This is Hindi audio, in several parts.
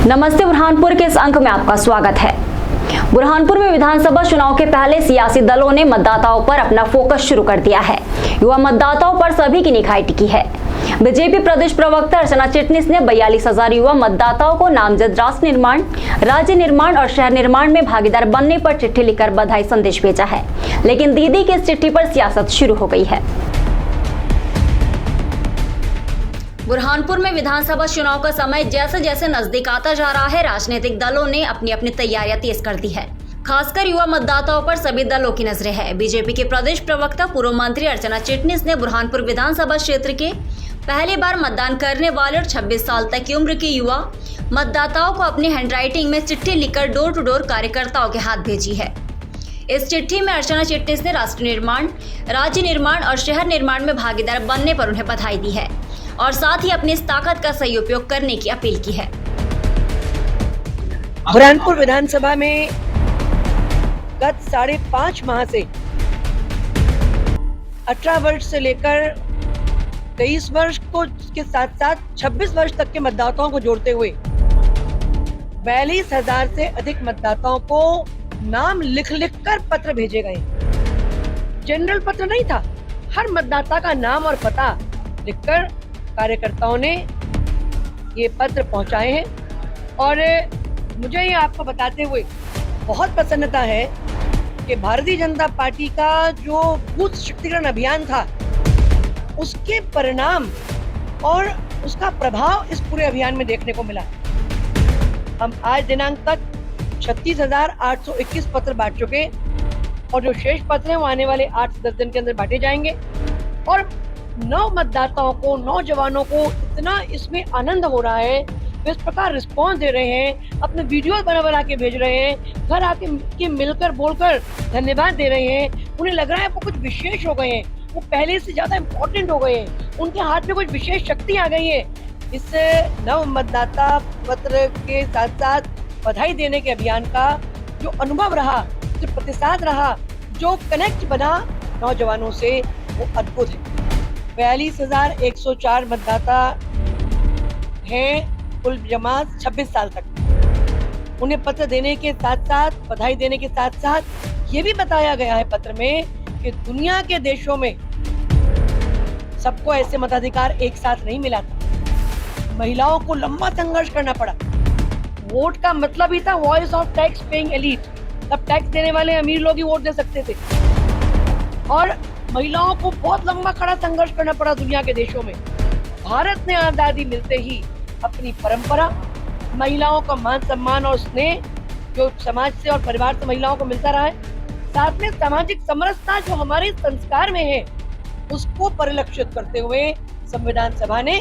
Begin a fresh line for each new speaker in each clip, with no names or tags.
नमस्ते, बुरहानपुर के इस अंक में आपका स्वागत है। बुरहानपुर में विधानसभा चुनाव के पहले सियासी दलों ने मतदाताओं पर अपना फोकस शुरू कर दिया है। युवा मतदाताओं पर सभी की निगाह टिकी है। बीजेपी प्रदेश प्रवक्ता अर्चना चिटनिस ने 42,000 युवा मतदाताओं को नामजद राष्ट्र निर्माण, राज्य निर्माण और शहर निर्माण में भागीदार बनने पर चिट्ठी लिखकर बधाई संदेश भेजा है। लेकिन दीदी की इस चिट्ठी पर सियासत शुरू हो गई है। बुरहानपुर में विधानसभा चुनाव का समय जैसे जैसे नजदीक आता जा रहा है, राजनीतिक दलों ने अपनी अपनी तैयारियां तेज कर दी है। खासकर युवा मतदाताओं पर सभी दलों की नजरें हैं। बीजेपी के प्रदेश प्रवक्ता पूर्व मंत्री अर्चना चिटनिस ने बुरहानपुर विधानसभा क्षेत्र के पहली बार मतदान करने वाले और 26 साल तक की उम्र के युवा मतदाताओं को अपनी हैंडराइटिंग में चिट्ठी लिखकर डोर टू डोर कार्यकर्ताओं के हाथ भेजी है। इस चिट्ठी में अर्चना चिटनिस ने राष्ट्र निर्माण, राज्य निर्माण और शहर निर्माण में भागीदार बनने पर उन्हें बधाई दी है और साथ ही अपनी इस ताकत का सही उपयोग करने की अपील की है।
बुरहानपुर विधानसभा में गत 5.5 माह से 18 वर्ष से लेकर 23 वर्ष को के साथ साथ 26 वर्ष तक के मतदाताओं को जोड़ते हुए 42,000 से अधिक मतदाताओं को नाम लिख कर पत्र भेजे गए। जनरल पत्र नहीं था, हर मतदाता का नाम और पता लिखकर कार्यकर्ताओं ने ये पत्र पहुंचाए हैं। और मुझे ये आपको बताते हुए बहुत प्रसन्नता है कि भारतीय जनता पार्टी का जो बूथ शक्तिकरण अभियान था, उसके परिणाम और उसका प्रभाव इस पूरे अभियान में देखने को मिला। हम आज दिनांक तक 36,821 पत्र बांट चुके और जो शेष पत्र हैं वो आने वाले 8 से 10 दिन के अंदर बांटे जाएंगे। और नौ मतदाताओं को, नौजवानों को इतना इसमें आनंद हो रहा है, वे इस प्रकार रिस्पॉन्स दे रहे हैं, अपने वीडियो बना के भेज रहे हैं, घर आके मिलकर बोलकर धन्यवाद दे रहे हैं। उन्हें लग रहा है वो कुछ विशेष हो गए हैं, वो पहले से ज्यादा इम्पोर्टेंट हो गए हैं, उनके हाथ में कुछ विशेष शक्ति आ गई है। इस नव मतदाता पत्र के साथ साथ बधाई देने के अभियान का जो अनुभव रहा, जो प्रतिसाद रहा, जो कनेक्ट बना नौजवानों से, वो अद्भुत है। 42,104 मतदाता हैं कुल जमा 26 साल तक। उन्हें पत्र देने के साथ साथ, बधाई देने के साथ साथ ये भी बताया गया है पत्र में कि दुनिया के देशों में सबको ऐसे मताधिकार एक साथ नहीं मिला था। महिलाओं को लंबा संघर्ष करना पड़ा। वोट का मतलब ही था voice of tax paying elite. तब टैक्स देने वाले अमीर लोग ही वोट दे सकते थे और महिलाओं को बहुत लंबा खड़ा संघर्ष करना पड़ा दुनिया के देशों में। भारत ने आजादी मिलते ही अपनी परंपरा, महिलाओं का मान सम्मान और स्नेह जो समाज से और परिवार से महिलाओं को मिलता रहा है, साथ में सामाजिक समरसता जो हमारे संस्कार में है, उसको परिलक्षित करते हुए संविधान सभा ने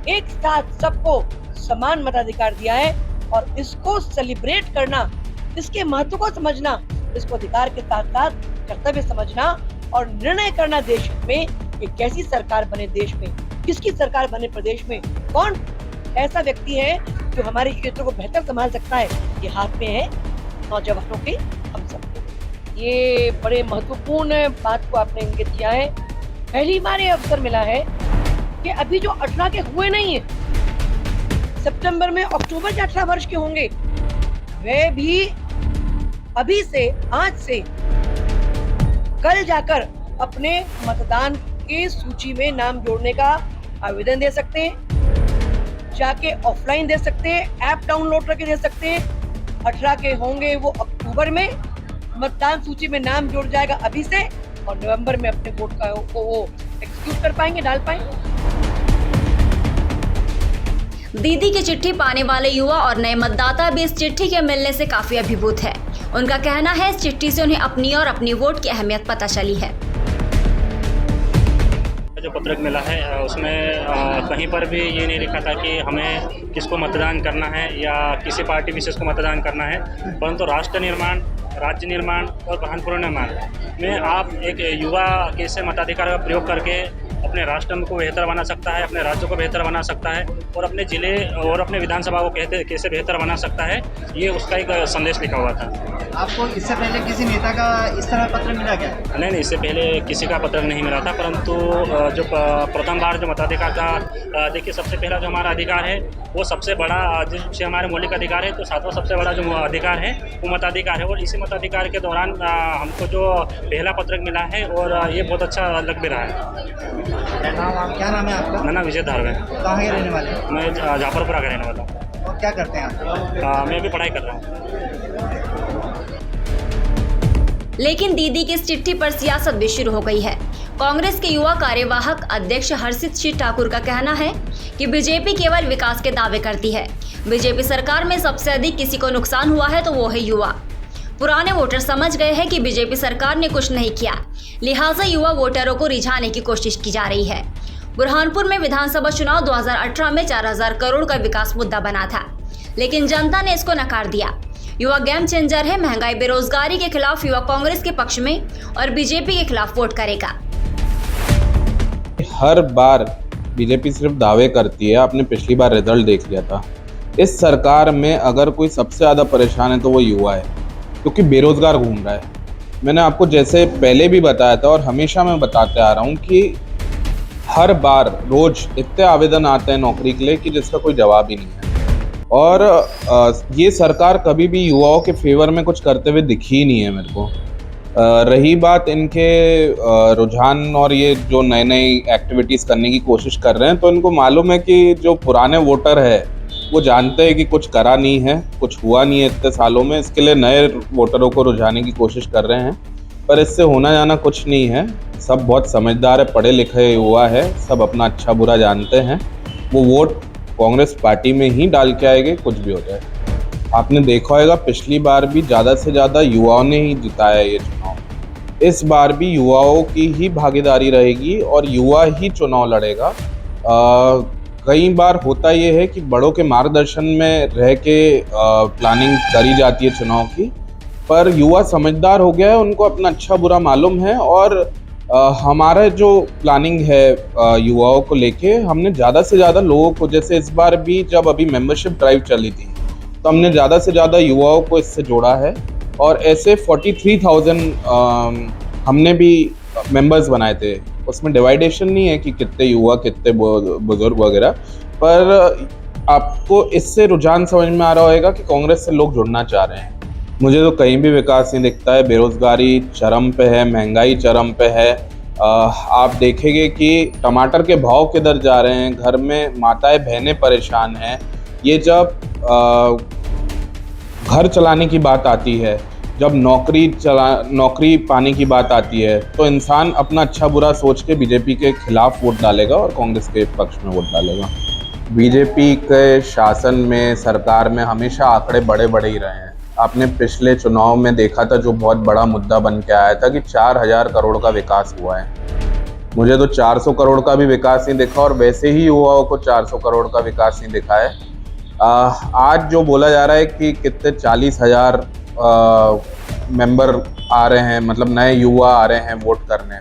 एक साथ सबको समान मताधिकार दिया है। और इसको सेलिब्रेट करना, इसके महत्व को समझना, इसको अधिकार के साथ साथ कर्तव्य समझना और निर्णय करना देश में कि कैसी सरकार बने देश में, किसकी सरकार बने प्रदेश में, कौन ऐसा व्यक्ति है जो हमारे क्षेत्र को बेहतर संभाल सकता है, ये हाथ में है नौजवानों के, हम सबको। ये बड़े महत्वपूर्ण बात को आपने इंगित किया है। पहली बार ये अवसर मिला है कि अभी जो 18 के हुए नहीं है, सितंबर में अक्टूबर के 18 वर्ष के होंगे, वे भी अभी से, आज से कल जाकर अपने मतदान की सूची में नाम जोड़ने का आवेदन दे सकते हैं, जाके ऑफलाइन दे सकते हैं, ऐप डाउनलोड करके दे सकते हैं। 18 के होंगे वो अक्टूबर में मतदान सूची में नाम जुड़ जाएगा अभी से, और नवंबर में अपने वोट का वो एग्जीक्यूट कर पाएंगे, डाल पाएंगे।
दीदी की चिट्ठी पाने वाले युवा और नए मतदाता भी इस चिट्ठी के मिलने से काफी अभिभूत है। उनका कहना है इस चिट्ठी से उन्हें अपनी और अपनी वोट की अहमियत पता चली है।
जो पत्रक मिला है उसमें कहीं पर भी ये नहीं लिखा था कि हमें किसको मतदान करना है या किसी पार्टी विशेष को मतदान करना है, परंतु राष्ट्र निर्माण, राज्य निर्माण और बुरहानपुर निर्माण में आप एक युवा कैसे मताधिकार का प्रयोग करके अपने राष्ट्र को बेहतर बना सकता है, अपने राज्य को बेहतर बना सकता है और अपने ज़िले और अपने विधानसभा को कैसे बेहतर बना सकता है, ये उसका एक संदेश लिखा हुआ था।
आपको इससे पहले किसी नेता का इस तरह पत्र मिला क्या?
नहीं, इससे पहले किसी का पत्र नहीं मिला था, परंतु जो प्रथम बार जो मताधिकार का देखिए, सबसे पहला जो हमारा अधिकार है वो सबसे बड़ा, जिससे हमारे मौलिक अधिकार है, तो सातवां सबसे बड़ा जो अधिकार है वो मताधिकार है। और इसी मताधिकार के दौरान हमको जो पहला पत्रक मिला है और ये बहुत अच्छा लग भी रहा है।
क्या नाम है आपका?
मेरा नाम विजय धारवे।
कहाँ के रहने वाले हैं?
मैं जाफरपुरा का रहने वाला हूँ।
और क्या करते हैं आप?
मैं अभी पढ़ाई कर रहा हूँ।
लेकिन दीदी की इस चिट्ठी पर सियासत भी शुरू हो गई है। कांग्रेस के युवा कार्यवाहक अध्यक्ष हर्षित सिंह ठाकुर का कहना है कि बीजेपी केवल विकास के दावे करती है। बीजेपी सरकार में सबसे अधिक किसी को नुकसान हुआ है तो वो है युवा। पुराने वोटर समझ गए हैं कि बीजेपी सरकार ने कुछ नहीं किया, लिहाजा युवा वोटरों को रिझाने की कोशिश की जा रही है। बुरहानपुर में विधानसभा चुनाव 2018 में 4000 करोड़ का विकास मुद्दा बना था, लेकिन जनता ने इसको नकार दिया। युवा गेम चेंजर है। महंगाई बेरोजगारी के खिलाफ युवा कांग्रेस के पक्ष में और बीजेपी के खिलाफ वोट करेगा।
हर बार बीजेपी सिर्फ दावे करती है। आपने पिछली बार रिजल्ट देख लिया था। इस सरकार में अगर कोई सबसे ज़्यादा परेशान है तो वो युवा है, क्योंकि बेरोजगार घूम रहा है। मैंने आपको जैसे पहले भी बताया था और हमेशा मैं बताते आ रहा हूँ कि हर बार रोज इतने आवेदन आते हैं नौकरी के लिए कि जिसका कोई जवाब ही नहीं है। और ये सरकार कभी भी युवाओं के फेवर में कुछ करते हुए दिखी ही नहीं है मेरे को। रही बात इनके रुझान और ये जो नई नई एक्टिविटीज़ करने की कोशिश कर रहे हैं, तो इनको मालूम है कि जो पुराने वोटर है वो जानते हैं कि कुछ करा नहीं है, कुछ हुआ नहीं है इतने सालों में, इसके लिए नए वोटरों को रुझाने की कोशिश कर रहे हैं। पर इससे होना जाना कुछ नहीं है। सब बहुत समझदार है, पढ़े लिखे युवा है, सब अपना अच्छा बुरा जानते हैं। वो वोट कांग्रेस पार्टी में ही डाल के आएंगे, कुछ भी हो जाए। आपने देखा होगा पिछली बार भी ज़्यादा से ज़्यादा युवाओं ने ही जिताया ये चुनाव। इस बार भी युवाओं की ही भागीदारी रहेगी और युवा ही चुनाव लड़ेगा। कई बार होता ये है कि बड़ों के मार्गदर्शन में रह के प्लानिंग करी जाती है चुनाव की, पर युवा समझदार हो गया है, उनको अपना अच्छा बुरा मालूम है। और हमारा जो प्लानिंग है युवाओं को लेके, हमने ज़्यादा से ज़्यादा लोगों को, जैसे इस बार भी जब अभी मेंबरशिप ड्राइव चली थी तो हमने ज़्यादा से ज़्यादा युवाओं को इससे जोड़ा है। और ऐसे 43,000 हमने भी मेंबर्स बनाए थे। उसमें डिवाइडेशन नहीं है कि कितने युवा कितने बुजुर्ग वगैरह, पर आपको इससे रुझान समझ में आ रहा होगा कि कांग्रेस से लोग जुड़ना चाह रहे हैं। मुझे तो कहीं भी विकास नहीं दिखता है। बेरोजगारी चरम पे है, महंगाई चरम पे है। आप देखेंगे कि टमाटर के भाव किधर जा रहे हैं, घर में माताएं बहनें परेशान हैं। ये जब घर चलाने की बात आती है, जब नौकरी पाने की बात आती है, तो इंसान अपना अच्छा बुरा सोच के बीजेपी के खिलाफ वोट डालेगा और कांग्रेस के पक्ष में वोट डालेगा। बीजेपी के शासन में, सरकार में हमेशा आंकड़े बड़े बड़े ही रहे हैं। आपने पिछले चुनाव में देखा था, जो बहुत बड़ा मुद्दा बन के आया था कि 4000 करोड़ का विकास हुआ है। मुझे तो 400 करोड़ का भी विकास नहीं दिखा, और वैसे ही युवाओं को 400 करोड़ का विकास नहीं दिखा है। आज जो बोला जा रहा है कि कितने 40,000 मेंबर आ रहे हैं, मतलब नए युवा आ रहे हैं वोट करने,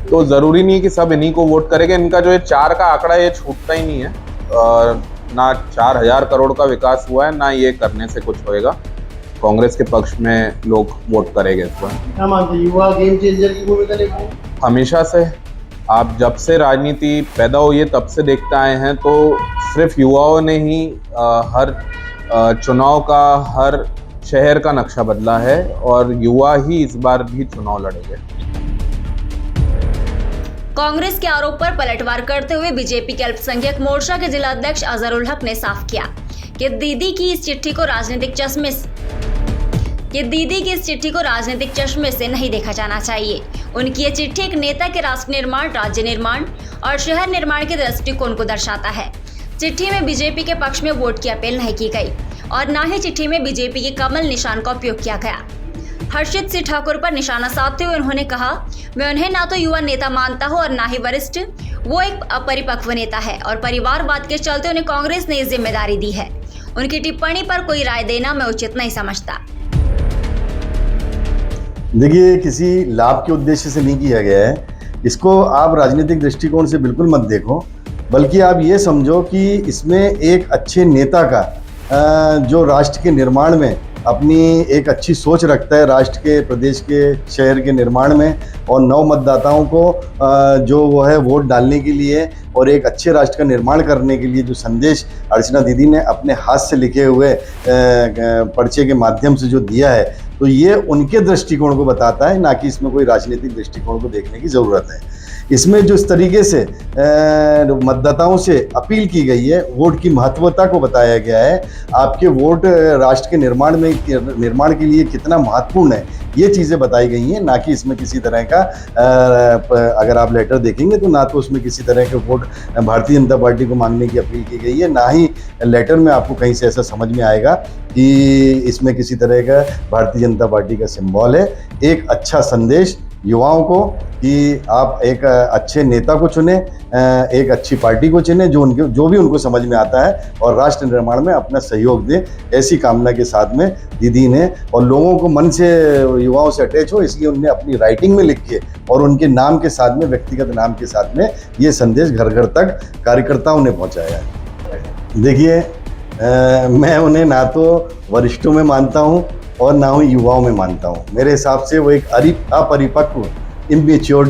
तो ज़रूरी नहीं कि सब इन्हीं को वोट करेंगे। इनका जो ये 4 का आंकड़ा ये छूटता ही नहीं है। और ना 4000 करोड़ का विकास हुआ है, ना ये करने से कुछ होएगा। कांग्रेस के पक्ष में लोग वोट करेंगे इस बार।
क्या मानते हैं, युवा गेम चेंजर की भूमिका निभाएंगे?
हमेशा से, आप जब से राजनीति पैदा हुई है तब से देखते आए हैं, तो सिर्फ युवाओं ने ही हर चुनाव का, हर शहर का नक्शा बदला है, और युवा ही इस बार भी चुनाव लड़ेंगे।
कांग्रेस के आरोप पर पलटवार करते हुए बीजेपी के अल्पसंख्यक मोर्चा के जिला अध्यक्ष अजहरुल हक ने साफ किया कि दीदी की इस चिट्ठी को राजनीतिक चश्मे से नहीं देखा जाना चाहिए। उनकी ये चिट्ठी एक नेता के राष्ट्र निर्माण, राज्य निर्माण और शहर निर्माण के दृष्टिकोण को दर्शाता है। चिट्ठी में बीजेपी के पक्ष में वोट की अपील नहीं की गई और न ही चिट्ठी में बीजेपी के कमल निशान का उपयोग किया गया। हर्षित सिंह ठाकुर पर निशाना साधते हुए उन्होंने कहा, मैं उन्हें ना तो युवा नेता मानता हूं और ना ही वरिष्ठ। वो एक अपरिपक्व नेता है और परिवारवाद के चलते उन्हें कांग्रेस ने जिम्मेदारी दी है। उनकी टिप्पणी पर कोई राय देना मैं उचित नहीं समझता।
देखिए, किसी लाभ के उद्देश्य से नहीं किया गया है। इसको आप राजनीतिक दृष्टिकोण से बिल्कुल मत देखो, बल्कि आप ये समझो कि इसमें एक अच्छे नेता का जो राष्ट्र के निर्माण में अपनी एक अच्छी सोच रखता है, राष्ट्र के, प्रदेश के, शहर के निर्माण में, और नव मतदाताओं को जो वो है वोट डालने के लिए और एक अच्छे राष्ट्र का निर्माण करने के लिए जो संदेश अर्चना दीदी ने अपने हाथ से लिखे हुए पर्चे के माध्यम से जो दिया है, तो ये उनके दृष्टिकोण को बताता है, ना कि इसमें कोई राजनीतिक दृष्टिकोण को देखने की ज़रूरत है। इसमें जो इस तरीके से मतदाताओं से अपील की गई है, वोट की महत्वता को बताया गया है, आपके वोट राष्ट्र के निर्माण के लिए कितना महत्वपूर्ण है, ये चीज़ें बताई गई हैं, ना कि इसमें किसी तरह का अगर आप लेटर देखेंगे तो ना तो उसमें किसी तरह के वोट भारतीय जनता पार्टी को मांगने की अपील की गई है, ना ही लेटर में आपको कहीं से ऐसा समझ में आएगा कि इसमें किसी तरह का भारतीय जनता पार्टी का सिंबल है। एक अच्छा संदेश युवाओं को कि आप एक अच्छे नेता को चुने, एक अच्छी पार्टी को चुने जो भी उनको समझ में आता है और राष्ट्र निर्माण में अपना सहयोग दे, ऐसी कामना के साथ में दीदी ने, और लोगों को मन से, युवाओं से अटैच हो, इसलिए उन्होंने अपनी राइटिंग में लिख के और उनके नाम के साथ में, व्यक्तिगत नाम के साथ में ये संदेश घर घर तक कार्यकर्ताओं ने पहुँचाया है। देखिए, मैं उन्हें ना तो वरिष्ठों में मानता हूँ और ना ही युवाओं में मानता हूँ। मेरे हिसाब से वो एक अपरिपक्व, इम्मेच्योर्ड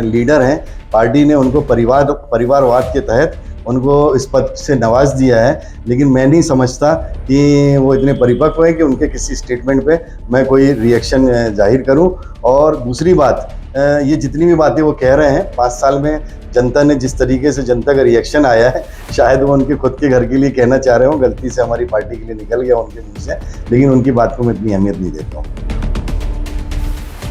लीडर हैं। पार्टी ने उनको परिवारवाद के तहत उनको इस पद से नवाज दिया है, लेकिन मैं नहीं समझता कि वो इतने परिपक्व हैं कि उनके किसी स्टेटमेंट पे मैं कोई रिएक्शन जाहिर करूं। और दूसरी बात, ये जितनी भी बातें वो कह रहे हैं, 5 साल में जनता ने जिस तरीके से जनता का रिएक्शन आया है, शायद वो उनके खुद के घर के लिए कहना चाह रहे हो, गलती से हमारी पार्टी के लिए निकल गया उनके मुंह से, लेकिन उनकी बात को मैं इतनी अहमियत नहीं देता हूँ।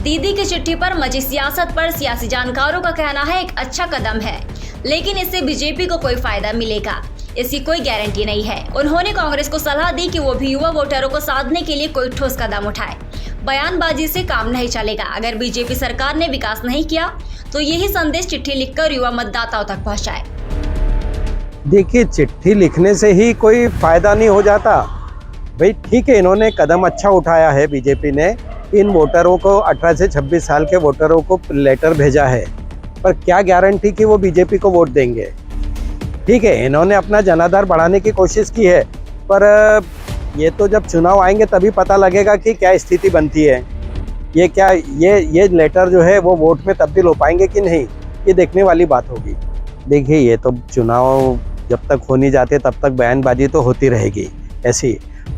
दीदी की चिट्ठी पर मची सियासत पर सियासी जानकारों का कहना है एक अच्छा कदम है, लेकिन इससे बीजेपी को कोई फायदा मिलेगा, इसकी कोई गारंटी नहीं है। उन्होंने कांग्रेस को सलाह दी कि वो भी युवा वोटरों को साधने के लिए कोई ठोस कदम उठाए। बयानबाजी से काम नहीं चलेगा। अगर बीजेपी सरकार ने विकास नहीं किया तो यही संदेश चिट्ठी लिखकर युवा मतदाताओं तक पहुंचाए।
देखिए, चिट्ठी लिखने से ही कोई फायदा नहीं हो जाता भाई। ठीक है, इन्होंने कदम अच्छा उठाया है, बीजेपी ने इन वोटरों को, 18 से 26 साल के वोटरों को लेटर भेजा है, पर क्या गारंटी कि वो बीजेपी को वोट देंगे। ठीक है, इन्होंने अपना जनाधार बढ़ाने की कोशिश की है, पर ये तो जब चुनाव आएंगे तभी पता लगेगा कि क्या स्थिति बनती है। ये लेटर जो है वो वोट में तब्दील हो पाएंगे कि नहीं, ये देखने वाली बात होगी। देखिए, ये तो चुनाव जब तक हो नहीं जाते तब तक बयानबाजी तो होती रहेगी ऐसी,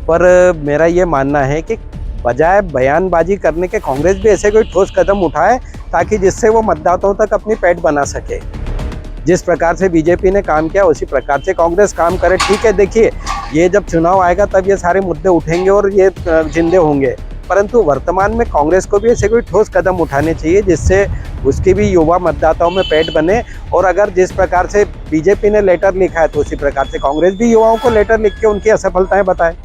पर मेरा ये मानना है कि बजाय बयानबाजी करने के कांग्रेस भी ऐसे कोई ठोस कदम उठाए ताकि जिससे वो मतदाताओं तक अपनी पैठ बना सके। जिस प्रकार से बीजेपी ने काम किया उसी प्रकार से कांग्रेस काम करे। ठीक है, देखिए, ये जब चुनाव आएगा तब ये सारे मुद्दे उठेंगे और ये जिंदे होंगे, परंतु वर्तमान में कांग्रेस को भी ऐसे कोई ठोस कदम उठाने चाहिए जिससे उसकी भी युवा मतदाताओं में पैठ बने। और अगर जिस प्रकार से बीजेपी ने लेटर लिखा है तो उसी प्रकार से कांग्रेस भी युवाओं को लेटर लिख के उनकी असफलताएं बताए।